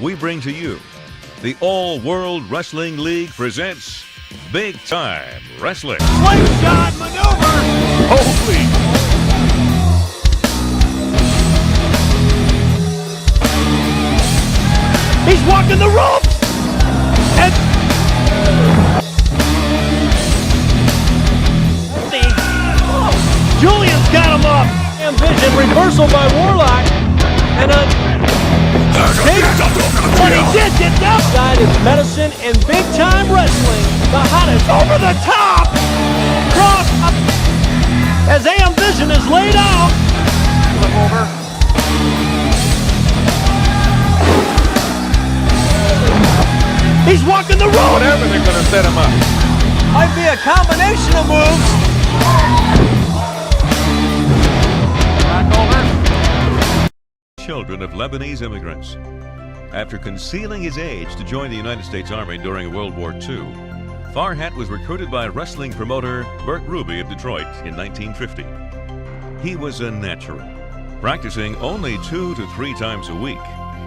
we bring to you the All World Wrestling League presents Big Time Wrestling. Slingshot maneuver! Holy! He's walking the ropes! And... Julian's got him up! Vision reversal by Warlock. And a... But he did get down! Side is medicine and big time wrestling. The hottest over the top! Cross up! As AM Vision is laid out. Flip over. He's walking the rope! Whatever they're going to set him up. Might be a combination of moves. Back over. Children of Lebanese immigrants. After concealing his age to join the United States Army during World War II, Farhat was recruited by wrestling promoter Bert Ruby of Detroit in 1950. He was a natural. Practicing only 2 to 3 times a week,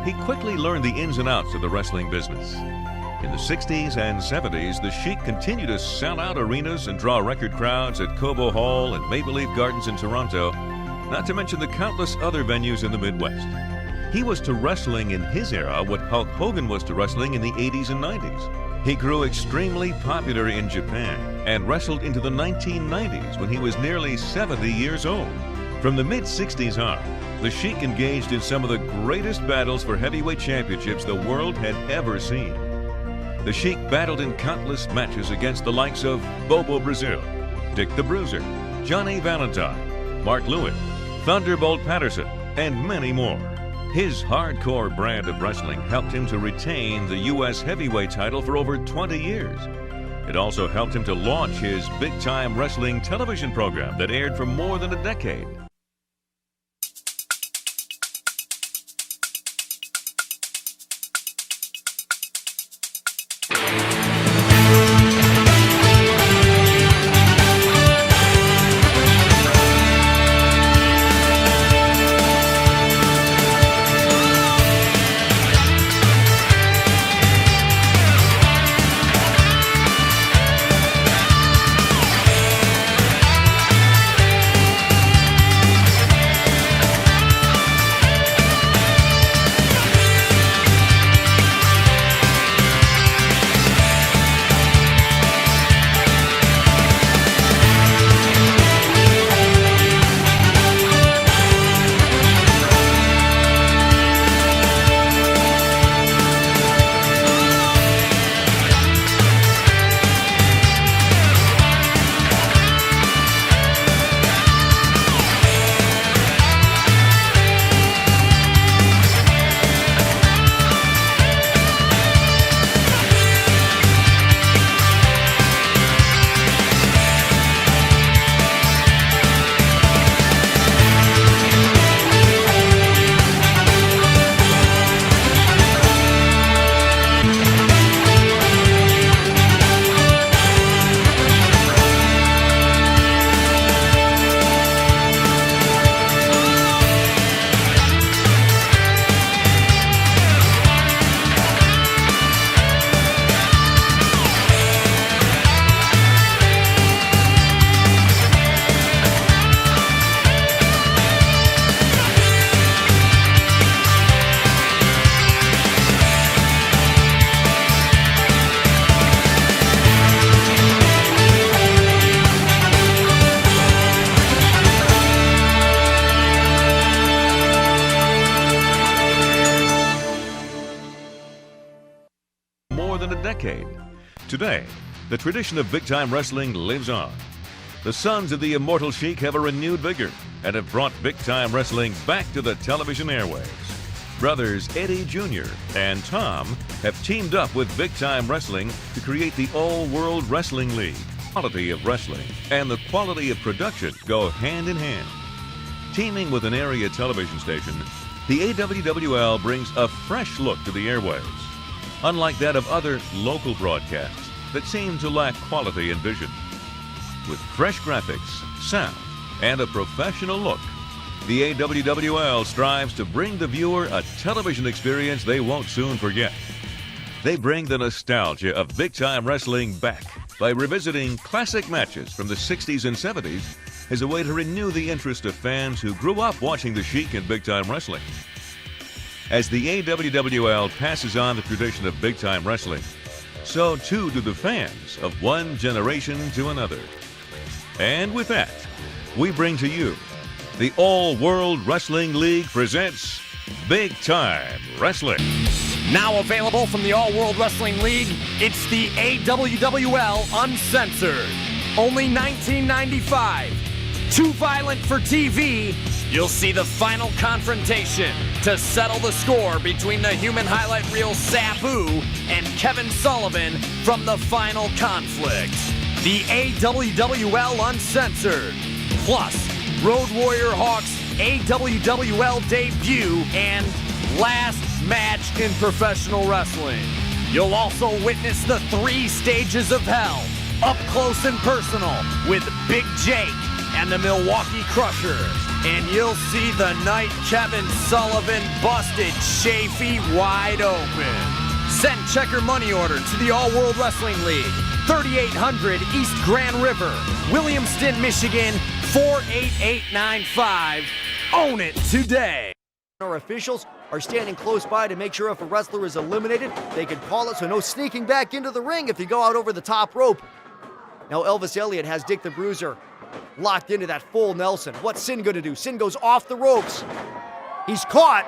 he quickly learned the ins and outs of the wrestling business. In the 60s and 70s, the Sheik continued to sell out arenas and draw record crowds at Cobo Hall and Maple Leaf Gardens in Toronto, not to mention the countless other venues in the Midwest. He was to wrestling in his era what Hulk Hogan was to wrestling in the 80s and 90s. He grew extremely popular in Japan and wrestled into the 1990s when he was nearly 70 years old. From the mid-60s on, the Sheik engaged in some of the greatest battles for heavyweight championships the world had ever seen. The Sheik battled in countless matches against the likes of Bobo Brazil, Dick the Bruiser, Johnny Valentine, Mark Lewin, Thunderbolt Patterson, and many more. His hardcore brand of wrestling helped him to retain the U.S. heavyweight title for over 20 years. It also helped him to launch his Big Time Wrestling television program that aired for more than a decade. Today, the tradition of big-time wrestling lives on. The sons of the immortal Sheik have a renewed vigor and have brought big-time wrestling back to the television airwaves. Brothers Eddie Jr. and Tom have teamed up with Big Time Wrestling to create the All World Wrestling League. Quality of wrestling and the quality of production go hand in hand. Teaming with an area television station, the AWWL brings a fresh look to the airwaves, unlike that of other local broadcasts that seem to lack quality and vision. With fresh graphics, sound, and a professional look, The AWWL strives to bring the viewer a television experience they won't soon forget. They bring the nostalgia of big-time wrestling back by revisiting classic matches from the 60s and 70s as a way to renew the interest of fans who grew up watching the Sheik in big-time wrestling. As the AWWL passes on the tradition of big-time wrestling, so too do the fans of one generation to another. And with that, we bring to you the All World Wrestling League presents Big Time Wrestling. Now available from the All World Wrestling League, it's the AWWL Uncensored. Only $19.95. Too violent for TV. You'll see the final confrontation to settle the score between the human highlight reel Sabu and Kevin Sullivan from the final conflict. The AWWL Uncensored. Plus, Road Warrior Hawk's AWWL debut and last match in professional wrestling. You'll also witness the 3 stages of hell, up close and personal with Big Jake and the Milwaukee Crusher. And you'll see the night Kevin Sullivan busted Chafee wide open. Send checker money order to the All World Wrestling League, 3800 East Grand River, Williamston, Michigan, 48895. Own it today. Our officials are standing close by to make sure if a wrestler is eliminated, they can call it, so no sneaking back into the ring if you go out over the top rope. Now Elvis Elliott has Dick the Bruiser locked into that full Nelson. What's Sin gonna do? Sin goes off the ropes. He's caught.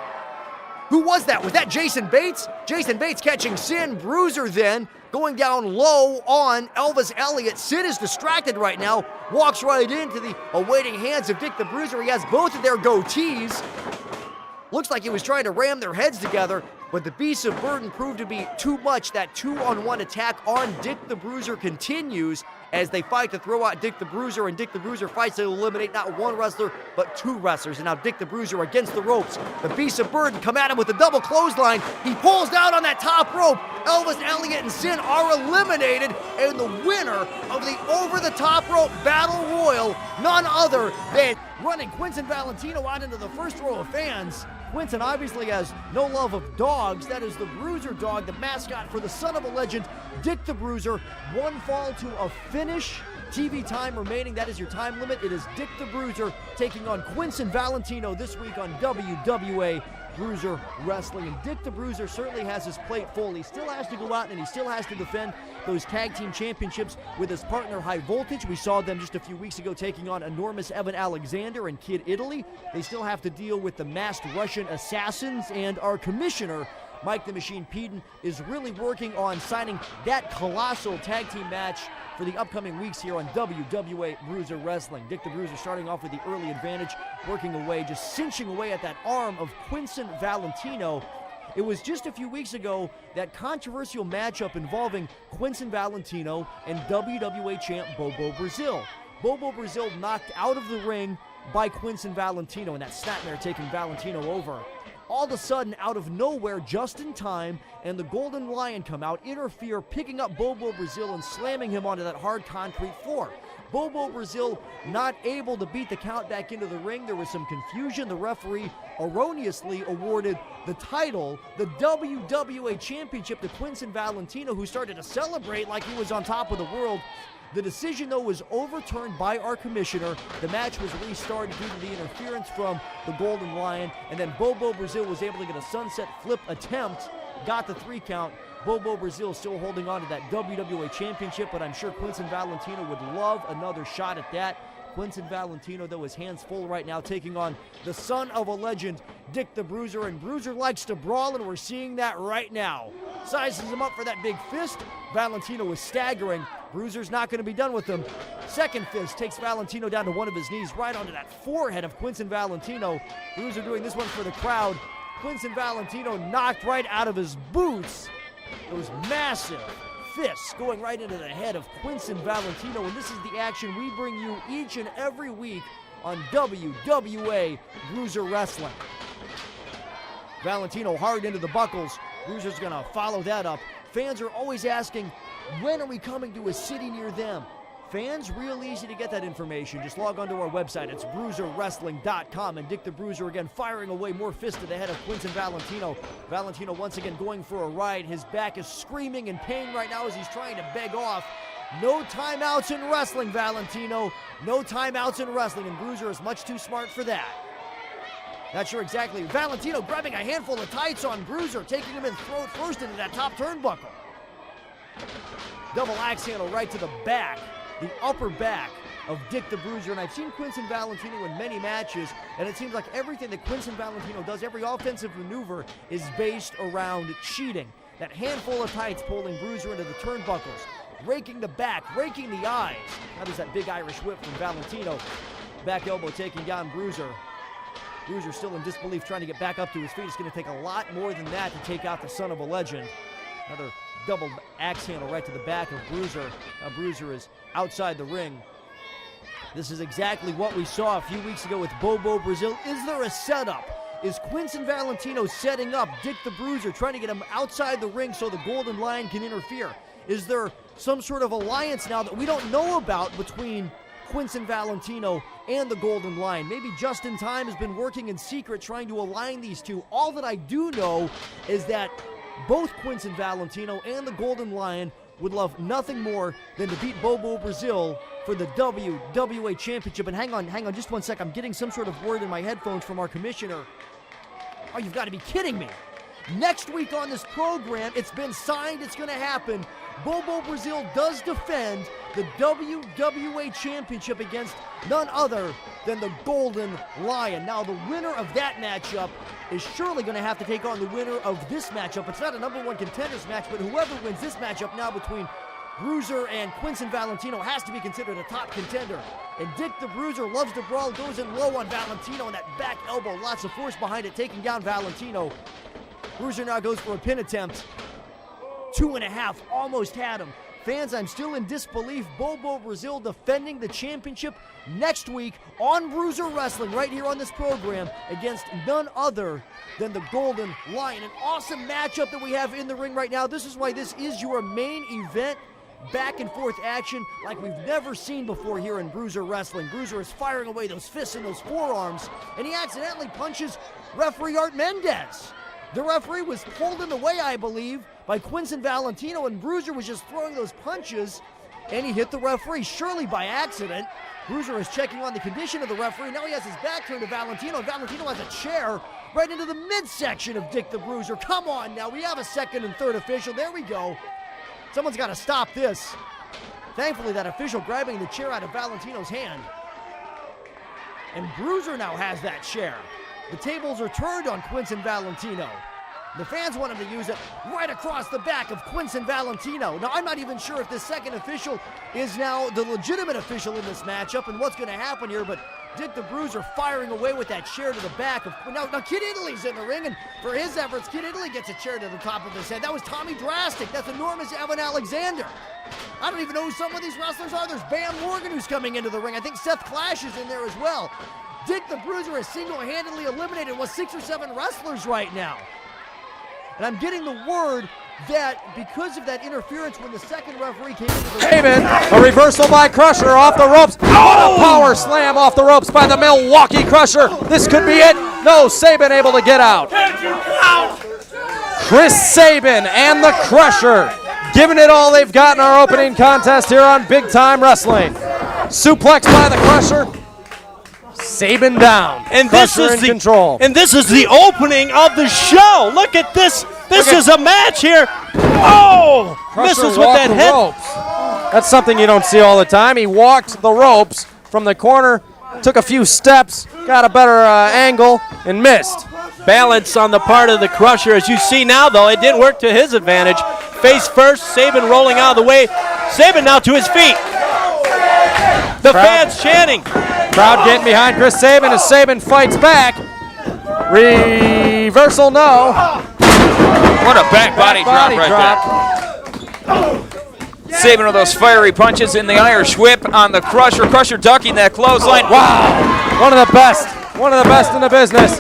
Who was that? Was that Jason Bates? Jason Bates catching Sin. Bruiser then going down low on Elvis Elliott. Sin is distracted right now. Walks right into the awaiting hands of Dick the Bruiser. He has both of their goatees. Looks like he was trying to ram their heads together, but the Beast of Burden proved to be too much. That 2-on-1 attack on Dick the Bruiser continues as they fight to throw out Dick the Bruiser, and Dick the Bruiser fights to eliminate not one wrestler, but 2 wrestlers. And now Dick the Bruiser against the ropes. The Beast of Burden come at him with a double clothesline. He pulls down on that top rope. Elvis Elliott and Sin are eliminated, and the winner of the over-the-top rope battle royal, none other than running Quinton Valentino out into the first row of fans. Quinton obviously has no love of dogs. That is the Bruiser dog, the mascot for the son of a legend, Dick the Bruiser. 1 fall to a finish. TV time remaining. That is your time limit. It is Dick the Bruiser taking on Quinton Valentino this week on WWA Bruiser Wrestling. And Dick the Bruiser certainly has his plate full. He still has to go out and he still has to defend those tag team championships with his partner High Voltage. We saw them just a few weeks ago taking on enormous Evan Alexander and Kid Italy. They still have to deal with the masked Russian assassins, and our commissioner Mike the Machine Peden is really working on signing that colossal tag team match for the upcoming weeks here on WWA Bruiser Wrestling. Dick the Bruiser starting off with the early advantage, working away, just cinching away at that arm of Quinton Valentino. It was just a few weeks ago that controversial matchup involving Quinton Valentino and WWA champ Bobo Brazil. Bobo Brazil knocked out of the ring by Quinton Valentino, and that snapmare taking Valentino over. All of a sudden, out of nowhere, just in time, and the Golden Lion come out, interfere, picking up Bobo Brazil and slamming him onto that hard concrete floor. Bobo Brazil not able to beat the count back into the ring. There was some confusion. The referee erroneously awarded the title, the WWA Championship, to Quinton Valentino, who started to celebrate like he was on top of the world. The decision, though, was overturned by our commissioner. The match was restarted due to the interference from the Golden Lion, and then Bobo Brazil was able to get a sunset flip attempt, got the 3 count. Bobo Brazil still holding on to that WWA Championship, but I'm sure Quinton Valentino would love another shot at that. Quinton Valentino, though, his hands full right now, taking on the son of a legend, Dick the Bruiser, and Bruiser likes to brawl, and we're seeing that right now. Sizes him up for that big fist. Valentino is staggering. Bruiser's not going to be done with him. Second fist takes Valentino down to one of his knees, right onto that forehead of Quinton Valentino. Bruiser doing this one for the crowd. Quinton Valentino knocked right out of his boots. Those massive fists going right into the head of Quinton Valentino, and this is the action we bring you each and every week on WWA Bruiser Wrestling. Valentino hard into the buckles. Bruiser's going to follow that up. Fans are always asking, when are we coming to a city near them? Fans, real easy to get that information. Just log on to our website. It's bruiserwrestling.com. And Dick the Bruiser again firing away more fists to the head of Quinton Valentino. Valentino once again going for a ride. His back is screaming in pain right now as he's trying to beg off. No timeouts in wrestling, Valentino. No timeouts in wrestling. And Bruiser is much too smart for that. Not sure exactly. Valentino grabbing a handful of tights on Bruiser, taking him in throat first into that top turnbuckle. Double axe handle right to the back. The upper back of Dick the Bruiser. And I've seen Quinton Valentino in many matches, and it seems like everything that Quinton Valentino does, every offensive maneuver, is based around cheating. That handful of tights pulling Bruiser into the turnbuckles, raking the back, raking the eyes. Now there's that big Irish whip from Valentino. Back elbow taking down Bruiser. Bruiser still in disbelief, trying to get back up to his feet. It's going to take a lot more than that to take out the son of a legend. Another double axe handle right to the back of Bruiser. Now Bruiser is outside the ring. This is exactly what we saw a few weeks ago with Bobo Brazil. Is there a setup? Is Quinton Valentino setting up Dick the Bruiser, trying to get him outside the ring so the Golden Lion can interfere? Is there some sort of alliance now that we don't know about between Quinton Valentino and the Golden Lion? Maybe Justin Time has been working in secret trying to align these two. All that I do know is that both Quinton Valentino and the Golden Lion would love nothing more than to beat Bobo Brazil for the WWA Championship. And hang on just one sec. I'm getting some sort of word in my headphones from our commissioner. Oh, you've got to be kidding me. Next week on this program, it's been signed, it's going to happen. Bobo Brazil does defend the WWA Championship against none other than the Golden Lion. Now, the winner of that matchup is surely going to have to take on the winner of this matchup. It's not a number one contenders match, but whoever wins this matchup now between Bruiser and Quinton Valentino has to be considered a top contender. And Dick the Bruiser loves to brawl, goes in low on Valentino, and that back elbow, lots of force behind it, taking down Valentino. Bruiser now goes for a pin attempt. 2.5, almost had him. Fans, I'm still in disbelief. Bobo Brazil defending the championship next week on Bruiser Wrestling right here on this program against none other than the Golden Lion. An awesome matchup that we have in the ring right now. This is why this is your main event. Back and forth action like we've never seen before here in Bruiser Wrestling. Bruiser is firing away those fists and those forearms, and he accidentally punches referee Art Mendez. The referee was pulled in the way, I believe, by Quinton Valentino, and Bruiser was just throwing those punches, and he hit the referee, surely by accident. Bruiser is checking on the condition of the referee. Now he has his back turned to Valentino, and Valentino has a chair right into the midsection of Dick the Bruiser. Come on now, we have a second and third official. There we go. Someone's got to stop this. Thankfully, that official grabbing the chair out of Valentino's hand. And Bruiser now has that chair. The tables are turned on Quinton Valentino. The fans want him to use it right across the back of Quinton Valentino. Now, I'm not even sure if this second official is now the legitimate official in this matchup and what's going to happen here, but Dick the Bruiser firing away with that chair to the back of... Now Kid Italy's in the ring, and for his efforts, Kid Italy gets a chair to the top of his head. That was Tommy Drastic. That's enormous Evan Alexander. I don't even know who some of these wrestlers are. There's Bam Morgan who's coming into the ring. I think Seth Clash is in there as well. Dick the Bruiser has single-handedly eliminated 6 or 7 wrestlers right now. And I'm getting the word that because of that interference when the second referee came into the ring. A reversal by Crusher off the ropes. Oh! A power slam off the ropes by the Milwaukee Crusher. This could be it. No, Sabin able to get out. Chris Sabin and the Crusher giving it all they've got in our opening contest here on Big Time Wrestling. Suplex by the Crusher. Sabin down. And this is control. And this is the opening of the show. Look at this. This is a match here. Oh! Crusher misses with that head. Ropes. That's something you don't see all the time. He walked the ropes from the corner, took a few steps, got a better angle, and missed. Balance on the part of the Crusher. As you see now, though, it didn't work to his advantage. Face first, Sabin rolling out of the way. Sabin now to his feet. The fans chanting. Crowd getting behind Chris Sabin as Sabin fights back. Reversal, no. What a back body drop right there. Sabin with those fiery punches in the Irish whip on the Crusher. Crusher ducking that clothesline. Wow. One of the best. One of the best in the business.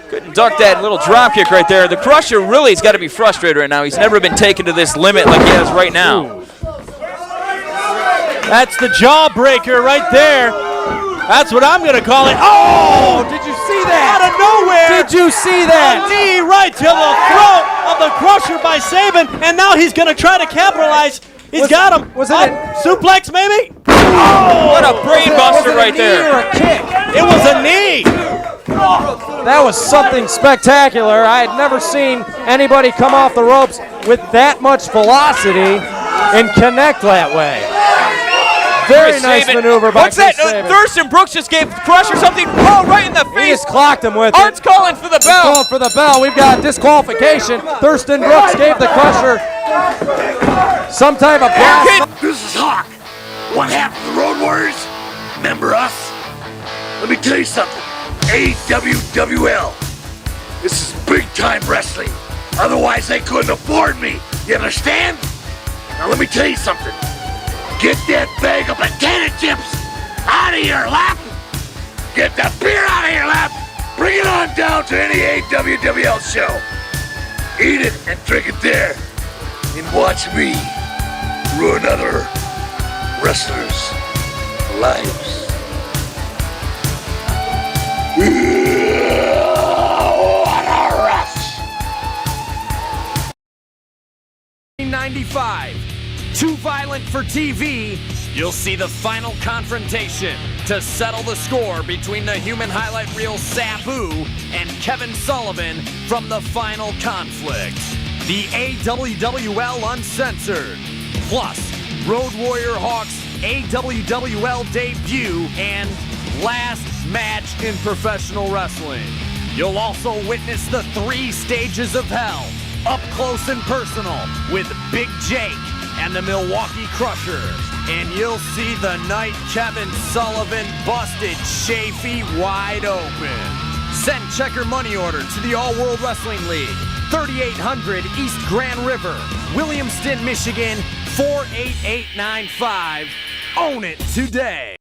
Couldn't duck that little drop kick right there. The Crusher really has got to be frustrated right now. He's never been taken to this limit like he has right now. That's the jawbreaker right there. That's what I'm going to call it. Oh! Did you see that? Out of nowhere. Did you see A that? knee right to the throat of the Crusher by Saban, and now he's going to try to capitalize. He's got him. Was it suplex, maybe? What a brain buster right there. Or a kick? It was a knee. That was something spectacular. I had never seen anybody come off the ropes with that much velocity and connect that way. Very nice Saban. maneuver by What's that? Chris Saban. Thurston Brooks just gave Crusher something. Oh, right in the He face. just clocked him with Art's it. calling for the bell. Calling for the bell. We've got disqualification. Thurston Brooks gave the Crusher some type of gas. This is Hawk. What happened to the Road Warriors? Remember us? Let me tell you something. AWWL. This is big time wrestling. Otherwise they couldn't afford me. You understand? Now let me tell you something. Get that bag of potato chips out of your lap. Get the beer out of your lap. Bring it on down to any AWWL show. Eat it and drink it there. And watch me ruin other wrestlers' lives. What a rush! 1995. Too violent for TV. You'll see the final confrontation to settle the score between the human highlight reel Sabu and Kevin Sullivan from the final conflict. The AWWL Uncensored, plus Road Warrior Hawk's AWWL debut and last match in professional wrestling. You'll also witness the 3 stages of hell, up close and personal with Big Jake and the Milwaukee Crusher. And you'll see the night Kevin Sullivan busted Chafee wide open. Send checker money order to the All World Wrestling League, 3800 East Grand River, Williamston, Michigan, 48895. Own it today.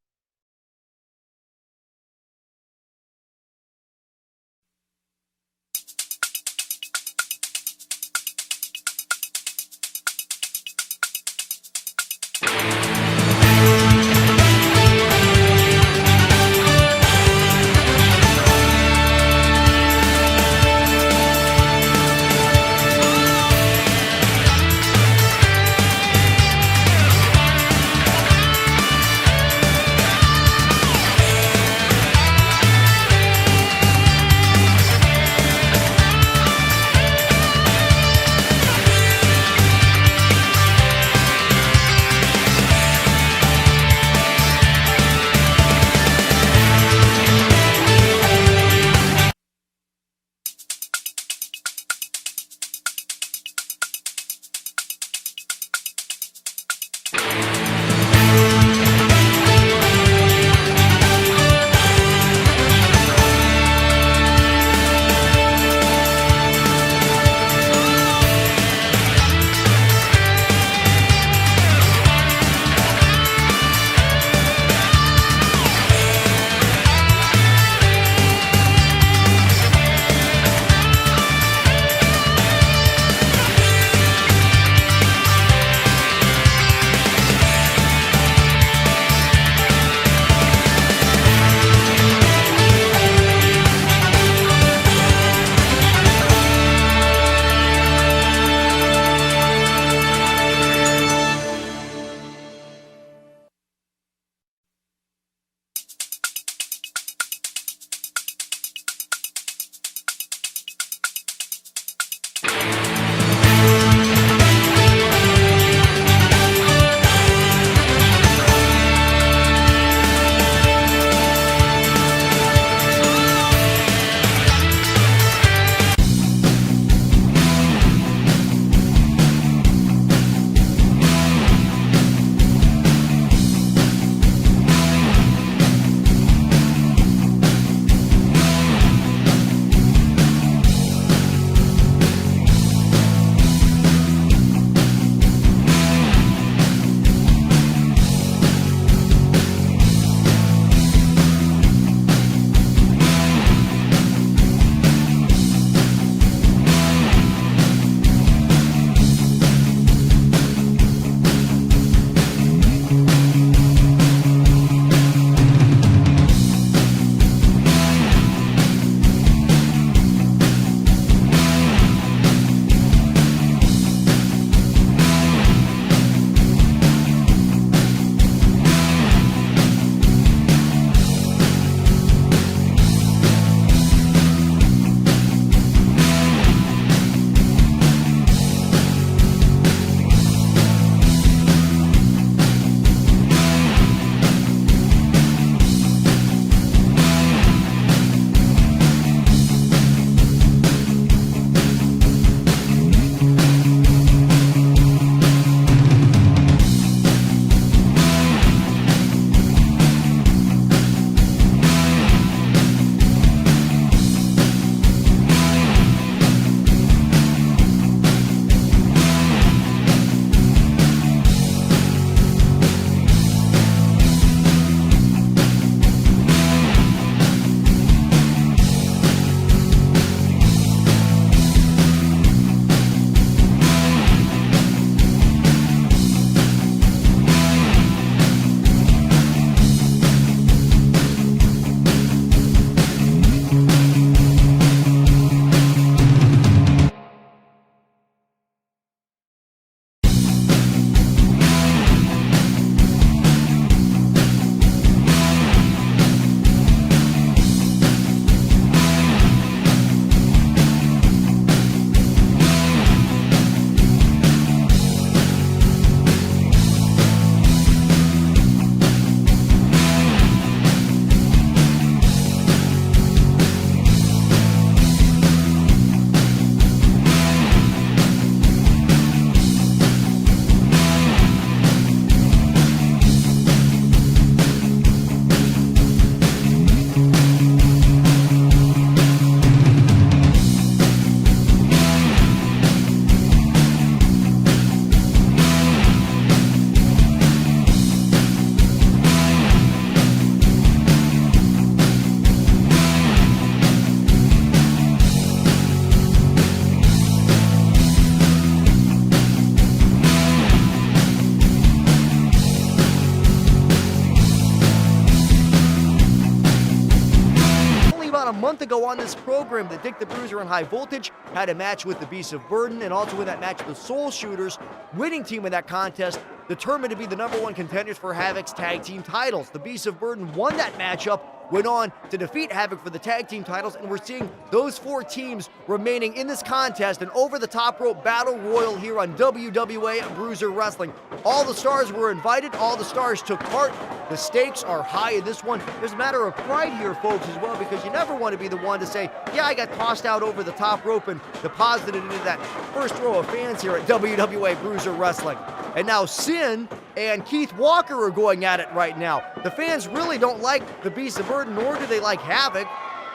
ago on this program that Dick the Bruiser and High Voltage had a match with the Beasts of Burden, and also in that match the Soul Shooters, winning team in that contest, determined to be the #1 contenders for Havoc's tag team titles. The Beasts of Burden won that matchup, went on to defeat Havoc for the tag team titles, and we're seeing those 4 teams remaining in this contest, an over-the-top rope battle royal here on WWA Bruiser Wrestling. All the stars were invited, all the stars took part. The stakes are high in this one. There's a matter of pride here, folks, as well, because you never want to be the one to say, yeah, I got tossed out over the top rope and deposited into that first row of fans here at WWA Bruiser Wrestling. And now Sin and Keith Walker are going at it right now. The fans really don't like the Beasts of Burden, nor do they like Havoc.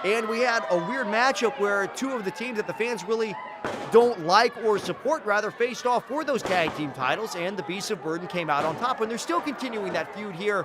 And we had a weird matchup where 2 of the teams that the fans really don't like or support, rather, faced off for those tag team titles, and the Beasts of Burden came out on top. And they're still continuing that feud here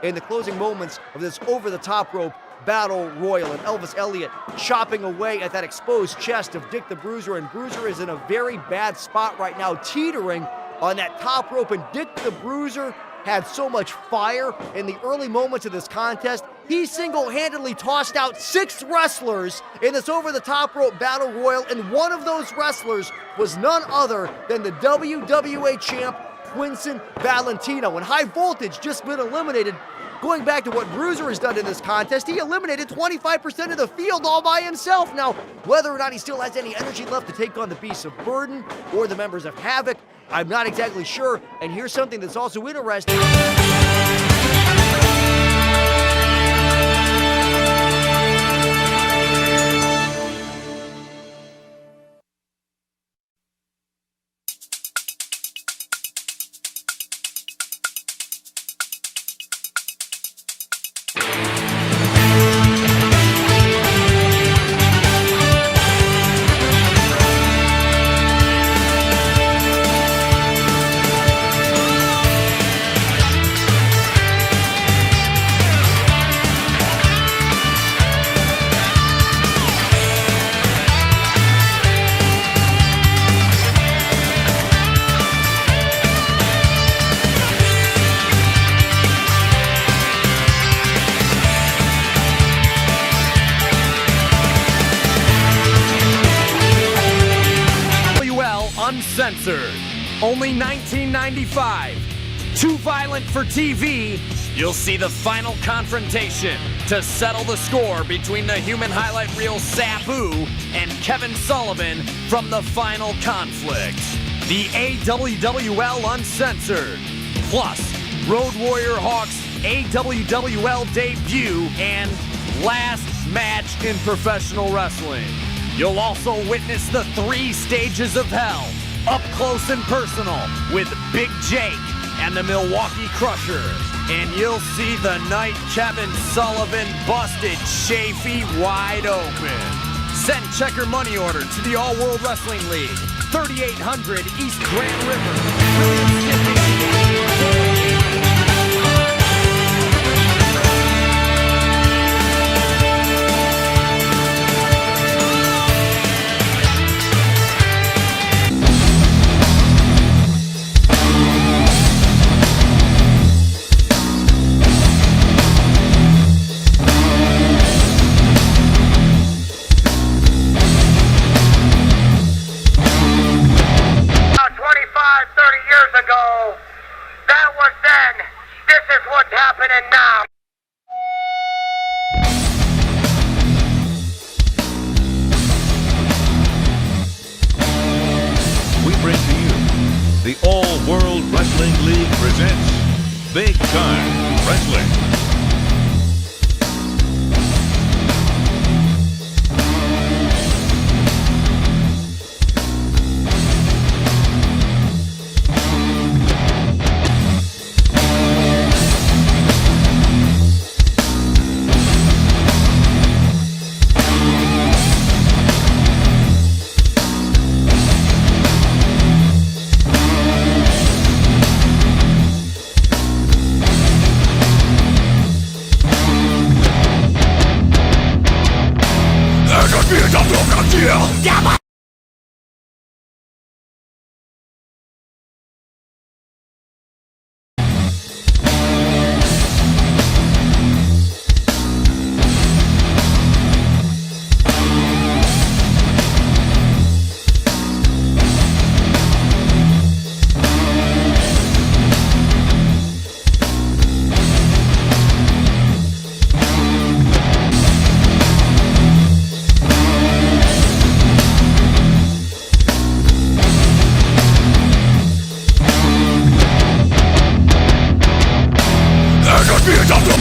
in the closing moments of this over-the-top rope battle royal. And Elvis Elliott chopping away at that exposed chest of Dick the Bruiser, and Bruiser is in a very bad spot right now, teetering on that top rope, and Dick the Bruiser had so much fire in the early moments of this contest. He single-handedly tossed out 6 wrestlers in this over-the-top rope battle royal, and one of those wrestlers was none other than the WWA champ, Quincy Valentino. And High Voltage just been eliminated. Going back to what Bruiser has done in this contest, he eliminated 25% of the field all by himself. Now, whether or not he still has any energy left to take on the Beasts of Burden or the members of Havoc, I'm not exactly sure. And here's something that's also interesting. Uncensored. Only $19.95. Too violent for TV. You'll see the final confrontation to settle the score between the human highlight reel Sabu and Kevin Sullivan from the final conflict. The AWWL Uncensored. Plus, Road Warrior Hawk's AWWL debut and last match in professional wrestling. You'll also witness the 3 stages of hell, up close and personal, with Big Jake and the Milwaukee Crusher. And you'll see the night Kevin Sullivan busted Chafee wide open. Send checker money order to the All World Wrestling League, 3800 East Grand River. Ago. That was then. This is what's happening now. We bring to you the All World Wrestling League presents Big Time Wrestling. champions of the